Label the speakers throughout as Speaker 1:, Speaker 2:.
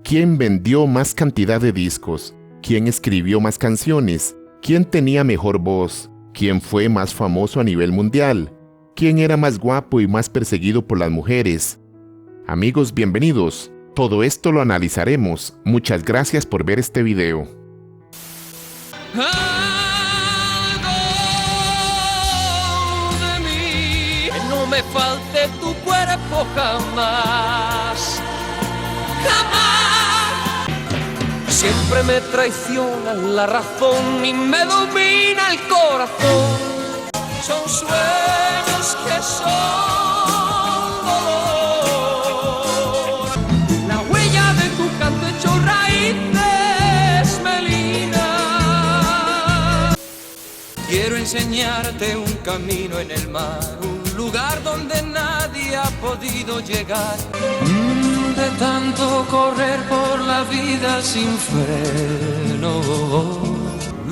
Speaker 1: ¿Quién vendió más cantidad de discos? ¿Quién escribió más canciones? ¿Quién tenía mejor voz? ¿Quién fue más famoso a nivel mundial? ¿Quién era más guapo y más perseguido por las mujeres? Amigos, bienvenidos. Todo esto lo analizaremos. Muchas gracias por ver este video.
Speaker 2: Algo de mí, que no me falte tu cuerpo jamás, jamás. Siempre me traiciona la razón y me domina el corazón. Son sueños que son dolor. La huella de tu canto hecho raíces, Melina. Quiero enseñarte un camino en el mar, un lugar donde nadie ha podido llegar. De tanto correr por la vida sin freno,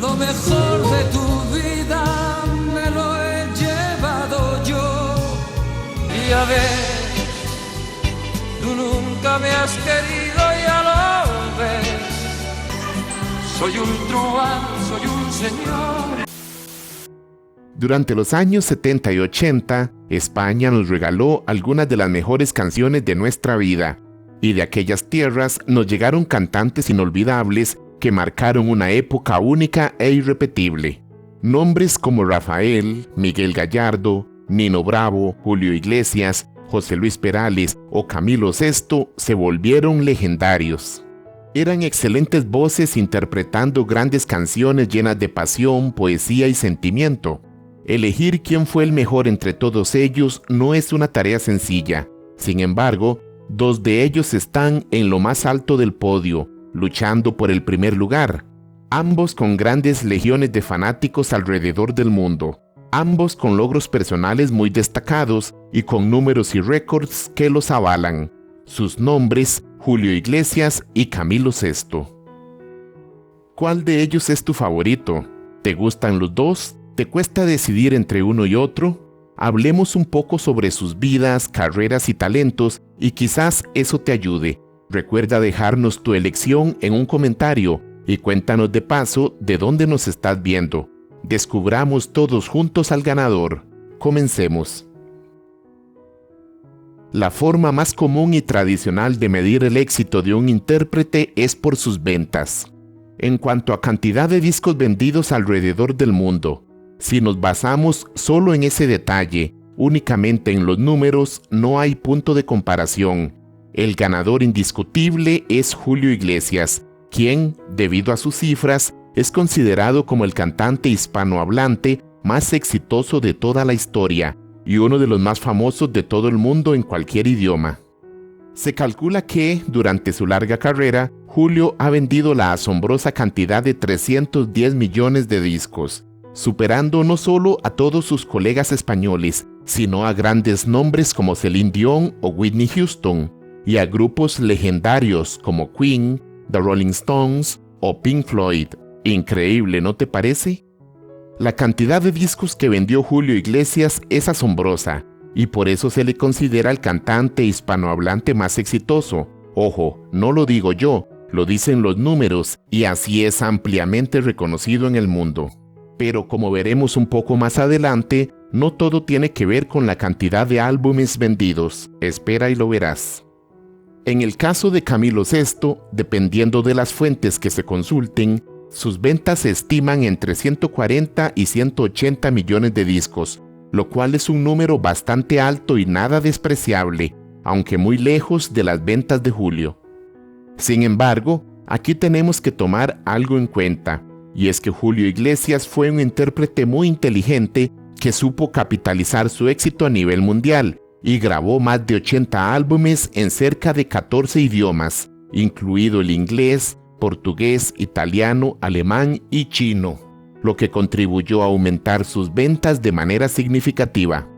Speaker 2: lo mejor de tu vida me lo he llevado yo. Y a ver, tú nunca me has querido, ya lo ves. Soy un truán, soy un señor.
Speaker 1: Durante los años 70 y 80, España nos regaló algunas de las mejores canciones de nuestra vida, y de aquellas tierras nos llegaron cantantes inolvidables que marcaron una época única e irrepetible. Nombres como Rafael, Miguel Gallardo, Nino Bravo, Julio Iglesias, José Luis Perales o Camilo Sesto se volvieron legendarios. Eran excelentes voces interpretando grandes canciones llenas de pasión, poesía y sentimiento. Elegir quién fue el mejor entre todos ellos no es una tarea sencilla. Sin embargo, dos de ellos están en lo más alto del podio, luchando por el primer lugar. Ambos con grandes legiones de fanáticos alrededor del mundo. Ambos con logros personales muy destacados y con números y récords que los avalan. Sus nombres, Julio Iglesias y Camilo Sesto. ¿Cuál de ellos es tu favorito? ¿Te gustan los dos? ¿Te cuesta decidir entre uno y otro? Hablemos un poco sobre sus vidas, carreras y talentos y quizás eso te ayude. Recuerda dejarnos tu elección en un comentario y cuéntanos de paso de dónde nos estás viendo. Descubramos todos juntos al ganador. Comencemos. La forma más común y tradicional de medir el éxito de un intérprete es por sus ventas. En cuanto a cantidad de discos vendidos alrededor del mundo, si nos basamos solo en ese detalle, únicamente en los números, no hay punto de comparación. El ganador indiscutible es Julio Iglesias, quien, debido a sus cifras, es considerado como el cantante hispanohablante más exitoso de toda la historia y uno de los más famosos de todo el mundo en cualquier idioma. Se calcula que, durante su larga carrera, Julio ha vendido la asombrosa cantidad de 310 millones de discos, superando no solo a todos sus colegas españoles, sino a grandes nombres como Celine Dion o Whitney Houston, y a grupos legendarios como Queen, The Rolling Stones o Pink Floyd. Increíble, ¿no te parece? La cantidad de discos que vendió Julio Iglesias es asombrosa, y por eso se le considera el cantante hispanohablante más exitoso. Ojo, no lo digo yo, lo dicen los números, y así es ampliamente reconocido en el mundo. Pero como veremos un poco más adelante, no todo tiene que ver con la cantidad de álbumes vendidos. Espera y lo verás. En el caso de Camilo Sesto, dependiendo de las fuentes que se consulten, sus ventas se estiman entre 140 y 180 millones de discos, lo cual es un número bastante alto y nada despreciable, aunque muy lejos de las ventas de Julio. Sin embargo, aquí tenemos que tomar algo en cuenta, y es que Julio Iglesias fue un intérprete muy inteligente que supo capitalizar su éxito a nivel mundial y grabó más de 80 álbumes en cerca de 14 idiomas, incluido el inglés, portugués, italiano, alemán y chino, lo que contribuyó a aumentar sus ventas de manera significativa.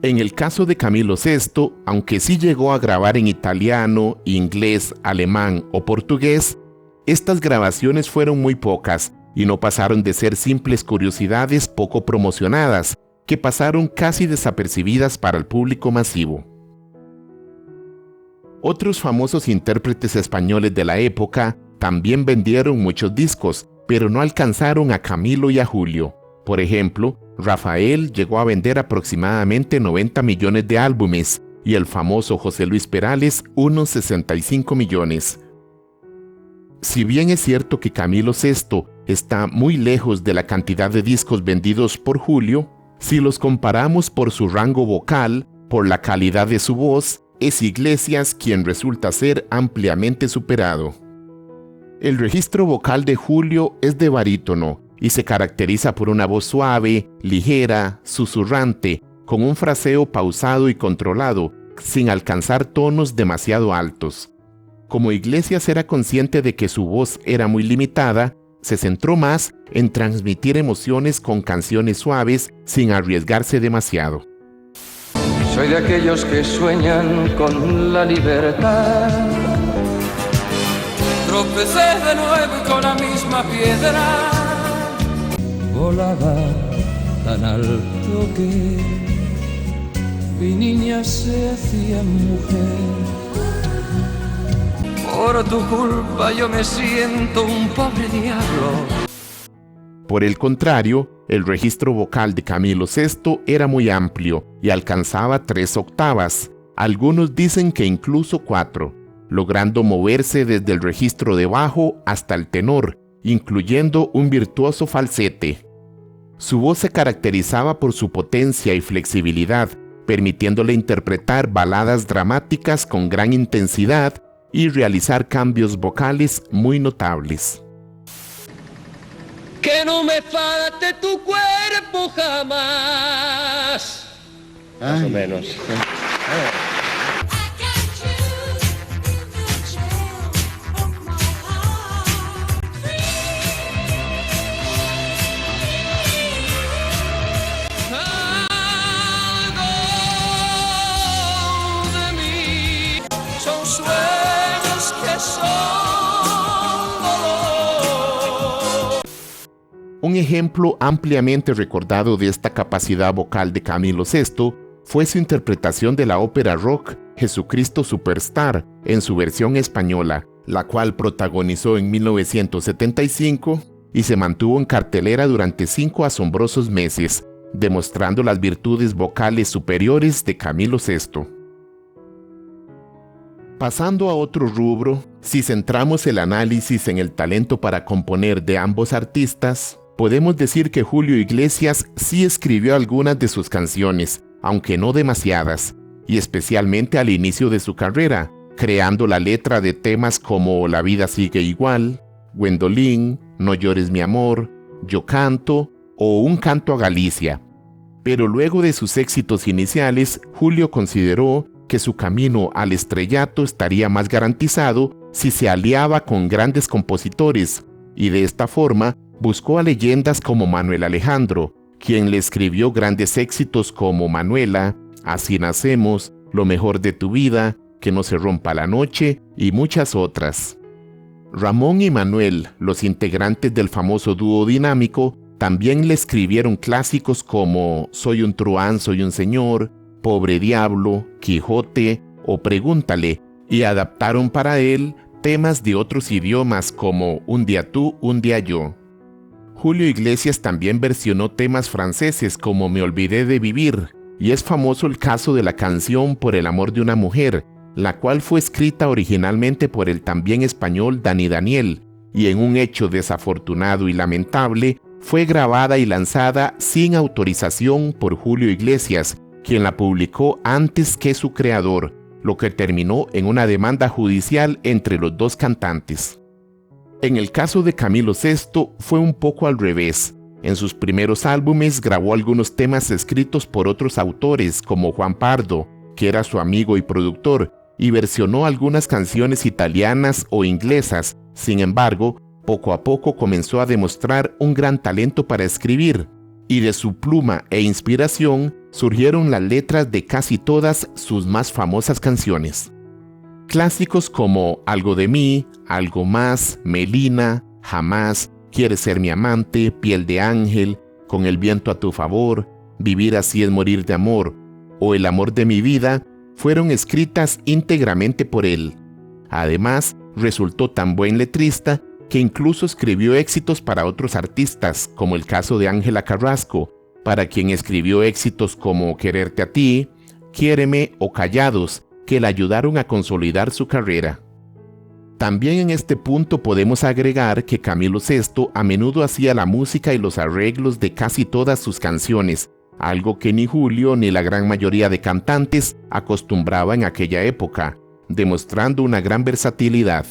Speaker 1: En el caso de Camilo Sesto, aunque sí llegó a grabar en italiano, inglés, alemán o portugués, estas grabaciones fueron muy pocas y no pasaron de ser simples curiosidades poco promocionadas, que pasaron casi desapercibidas para el público masivo. Otros famosos intérpretes españoles de la época también vendieron muchos discos, pero no alcanzaron a Camilo y a Julio. Por ejemplo, Rafael llegó a vender aproximadamente 90 millones de álbumes y el famoso José Luis Perales unos 65 millones. Si bien es cierto que Camilo VI está muy lejos de la cantidad de discos vendidos por Julio, si los comparamos por su rango vocal, por la calidad de su voz, es Iglesias quien resulta ser ampliamente superado. El registro vocal de Julio es de barítono y se caracteriza por una voz suave, ligera, susurrante, con un fraseo pausado y controlado, sin alcanzar tonos demasiado altos. Como Iglesias era consciente de que su voz era muy limitada, se centró más en transmitir emociones con canciones suaves sin arriesgarse demasiado.
Speaker 2: Soy de aquellos que sueñan con la libertad. Tropecé de nuevo y con la misma piedra. Volaba tan alto que mi niña se hacía mujer. Por tu culpa yo me siento un pobre diablo.
Speaker 1: Por el contrario, el registro vocal de Camilo VI era muy amplio y alcanzaba 3 octavas, algunos dicen que incluso 4, logrando moverse desde el registro de bajo hasta el tenor, incluyendo un virtuoso falsete. Su voz se caracterizaba por su potencia y flexibilidad, permitiéndole interpretar baladas dramáticas con gran intensidad y realizar cambios vocales muy notables.
Speaker 2: Que no me falte tu cuerpo jamás.
Speaker 3: Más o menos.
Speaker 2: Algo de mí son sueños que son dolor.
Speaker 1: Un ejemplo ampliamente recordado de esta capacidad vocal de Camilo VI fue su interpretación de la ópera rock Jesucristo Superstar en su versión española, la cual protagonizó en 1975 y se mantuvo en cartelera durante 5 asombrosos meses, demostrando las virtudes vocales superiores de Camilo VI. Pasando a otro rubro, si centramos el análisis en el talento para componer de ambos artistas, podemos decir que Julio Iglesias sí escribió algunas de sus canciones, aunque no demasiadas, y especialmente al inicio de su carrera, creando la letra de temas como La vida sigue igual, Gwendolyn, No llores mi amor, Yo canto o Un canto a Galicia. Pero luego de sus éxitos iniciales, Julio consideró que su camino al estrellato estaría más garantizado si se aliaba con grandes compositores, y de esta forma buscó a leyendas como Manuel Alejandro, quien le escribió grandes éxitos como Manuela, Así nacemos, Lo mejor de tu vida, Que no se rompa la noche y muchas otras. Ramón y Manuel, los integrantes del famoso dúo dinámico, también le escribieron clásicos como Soy un truán, soy un señor, Pobre diablo, Quijote o Pregúntale, y adaptaron para él temas de otros idiomas como Un día tú, un día yo. Julio Iglesias también versionó temas franceses como Me olvidé de vivir, y es famoso el caso de la canción Por el amor de una mujer, la cual fue escrita originalmente por el también español Dani Daniel, y en un hecho desafortunado y lamentable, fue grabada y lanzada sin autorización por Julio Iglesias, quien la publicó antes que su creador, lo que terminó en una demanda judicial entre los dos cantantes. En el caso de Camilo VI fue un poco al revés. En sus primeros álbumes grabó algunos temas escritos por otros autores como Juan Pardo, que era su amigo y productor, y versionó algunas canciones italianas o inglesas. Sin embargo, poco a poco comenzó a demostrar un gran talento para escribir, y de su pluma e inspiración surgieron las letras de casi todas sus más famosas canciones. Clásicos como Algo de mí, Algo más, Melina, Jamás, Quieres ser mi amante, Piel de ángel, Con el viento a tu favor, Vivir así es morir de amor, o El amor de mi vida, fueron escritas íntegramente por él. Además, resultó tan buen letrista que incluso escribió éxitos para otros artistas, como el caso de Ángela Carrasco, para quien escribió éxitos como Quererte a ti, Quiéreme o Callados, que le ayudaron a consolidar su carrera. También en este punto podemos agregar que Camilo VI a menudo hacía la música y los arreglos de casi todas sus canciones, algo que ni Julio ni la gran mayoría de cantantes acostumbraba en aquella época, demostrando una gran versatilidad.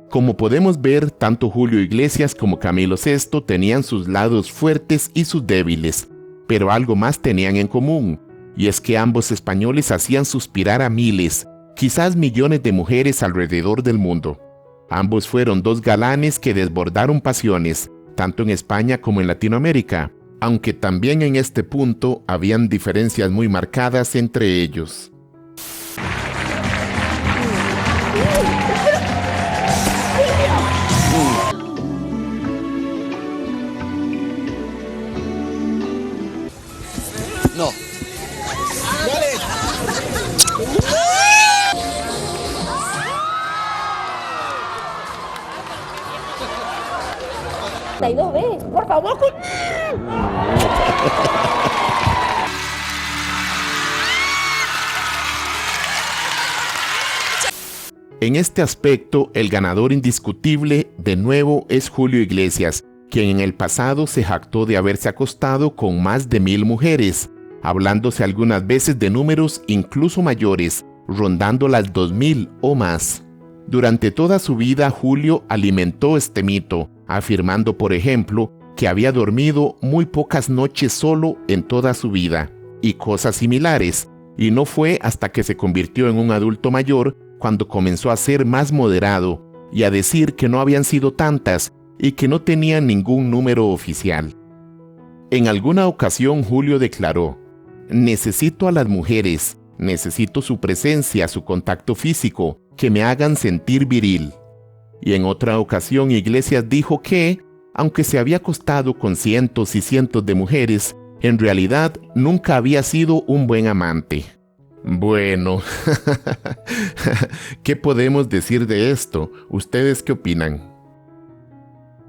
Speaker 1: Como podemos ver, tanto Julio Iglesias como Camilo VI tenían sus lados fuertes y sus débiles, pero algo más tenían en común, y es que ambos españoles hacían suspirar a miles, quizás millones de mujeres alrededor del mundo. Ambos fueron dos galanes que desbordaron pasiones, tanto en España como en Latinoamérica, aunque también en este punto habían diferencias muy marcadas entre ellos.
Speaker 3: No.
Speaker 4: Y dos veces, por favor.
Speaker 1: En este aspecto, el ganador indiscutible de nuevo es Julio Iglesias, quien en el pasado se jactó de haberse acostado con más de 1000 mujeres, hablándose algunas veces de números incluso mayores, rondando las 2000 o más. Durante toda su vida, Julio alimentó este mito, afirmando, por ejemplo, que había dormido muy pocas noches solo en toda su vida, y cosas similares, y no fue hasta que se convirtió en un adulto mayor cuando comenzó a ser más moderado y a decir que no habían sido tantas y que no tenía ningún número oficial. En alguna ocasión Julio declaró: "Necesito a las mujeres, necesito su presencia, su contacto físico, que me hagan sentir viril". Y en otra ocasión Iglesias dijo que, aunque se había acostado con cientos y cientos de mujeres, en realidad nunca había sido un buen amante. Bueno, ¿qué podemos decir de esto? ¿Ustedes qué opinan?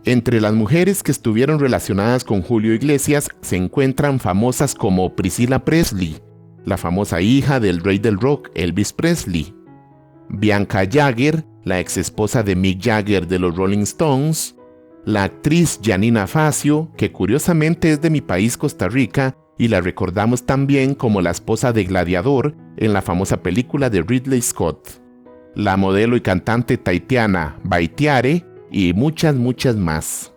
Speaker 1: Entre las mujeres que estuvieron relacionadas con Julio Iglesias se encuentran famosas como Priscilla Presley, la famosa hija del rey del rock Elvis Presley; Bianca Jagger, la exesposa de Mick Jagger de los Rolling Stones; la actriz Giannina Facio, que curiosamente es de mi país, Costa Rica, y la recordamos también como la esposa de Gladiador en la famosa película de Ridley Scott; la modelo y cantante tahitiana Baitiare, y muchas más.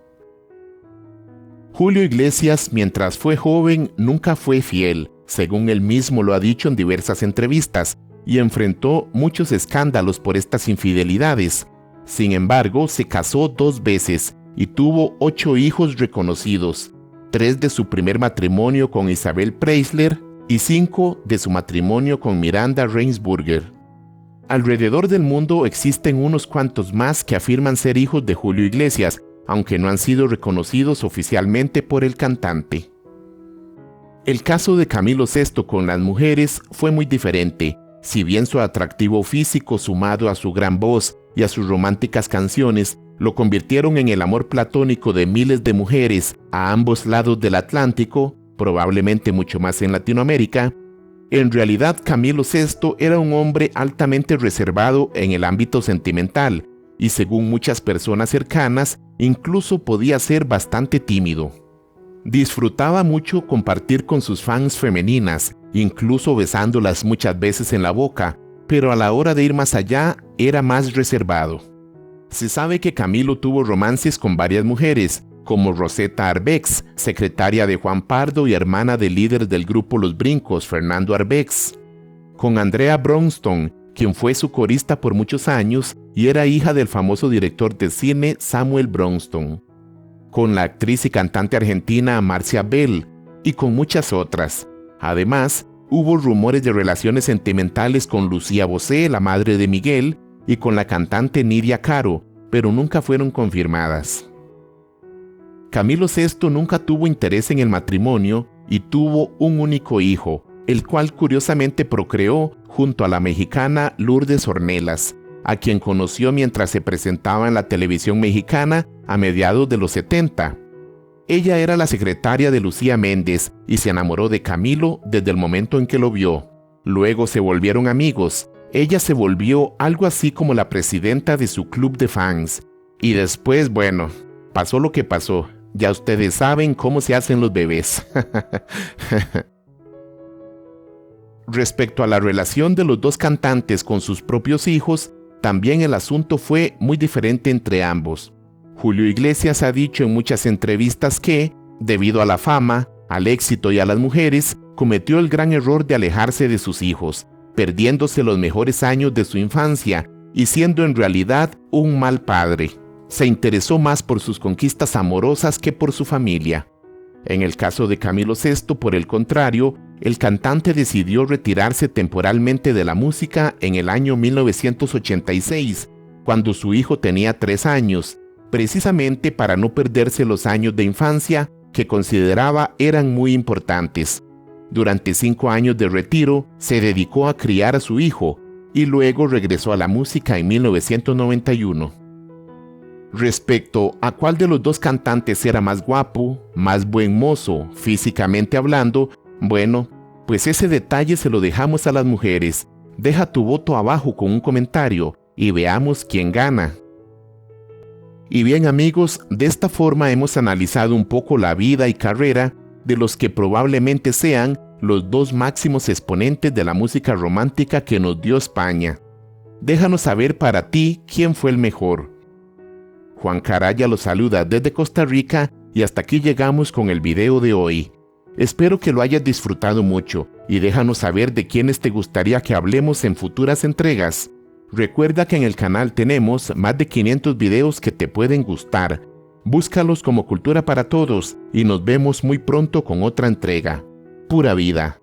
Speaker 1: Julio Iglesias, mientras fue joven, nunca fue fiel, según él mismo lo ha dicho en diversas entrevistas, y enfrentó muchos escándalos por estas infidelidades. Sin embargo, se casó 2 veces y tuvo 8 hijos reconocidos, 3 de su primer matrimonio con Isabel Preisler y 5 de su matrimonio con Miranda Reinsburger. Alrededor del mundo existen unos cuantos más que afirman ser hijos de Julio Iglesias, aunque no han sido reconocidos oficialmente por el cantante. El caso de Camilo VI con las mujeres fue muy diferente. Si bien su atractivo físico, sumado a su gran voz y a sus románticas canciones, lo convirtieron en el amor platónico de miles de mujeres a ambos lados del Atlántico, probablemente mucho más en Latinoamérica, en realidad Camilo VI era un hombre altamente reservado en el ámbito sentimental y, según muchas personas cercanas, incluso podía ser bastante tímido. Disfrutaba mucho compartir con sus fans femeninas, incluso besándolas muchas veces en la boca, pero a la hora de ir más allá era más reservado. Se sabe que Camilo tuvo romances con varias mujeres, como Rosetta Arbex, secretaria de Juan Pardo y hermana del líder del grupo Los Brincos, Fernando Arbex; con Andrea Bronston, quien fue su corista por muchos años y era hija del famoso director de cine Samuel Bronston; con la actriz y cantante argentina Marcia Bell, y con muchas otras. Además, hubo rumores de relaciones sentimentales con Lucía Bosé, la madre de Miguel, y con la cantante Nidia Caro, pero nunca fueron confirmadas. Camilo VI nunca tuvo interés en el matrimonio y tuvo un único hijo, el cual curiosamente procreó junto a la mexicana Lourdes Ornelas, a quien conoció mientras se presentaba en la televisión mexicana a mediados de los 70. Ella era la secretaria de Lucía Méndez y se enamoró de Camilo desde el momento en que lo vio. Luego se volvieron amigos. Ella se volvió algo así como la presidenta de su club de fans. Y después, bueno, pasó lo que pasó. Ya ustedes saben cómo se hacen los bebés. Respecto a la relación de los dos cantantes con sus propios hijos, también el asunto fue muy diferente entre ambos. Julio Iglesias ha dicho en muchas entrevistas que, debido a la fama, al éxito y a las mujeres, cometió el gran error de alejarse de sus hijos, perdiéndose los mejores años de su infancia y siendo en realidad un mal padre. Se interesó más por sus conquistas amorosas que por su familia. En el caso de Camilo VI, por el contrario, el cantante decidió retirarse temporalmente de la música en el año 1986, cuando su hijo tenía 3 años, precisamente para no perderse los años de infancia que consideraba eran muy importantes. Durante 5 años de retiro, se dedicó a criar a su hijo y luego regresó a la música en 1991. Respecto a cuál de los dos cantantes era más guapo, más buen mozo, físicamente hablando, bueno, pues ese detalle se lo dejamos a las mujeres. Deja tu voto abajo con un comentario y veamos quién gana. Y bien amigos, de esta forma hemos analizado un poco la vida y carrera de los que probablemente sean los dos máximos exponentes de la música romántica que nos dio España. Déjanos saber para ti quién fue el mejor. Juan Caraya los saluda desde Costa Rica y hasta aquí llegamos con el video de hoy. Espero que lo hayas disfrutado mucho y déjanos saber de quiénes te gustaría que hablemos en futuras entregas. Recuerda que en el canal tenemos más de 500 videos que te pueden gustar. Búscalos como Cultura para Todos y nos vemos muy pronto con otra entrega. Pura vida.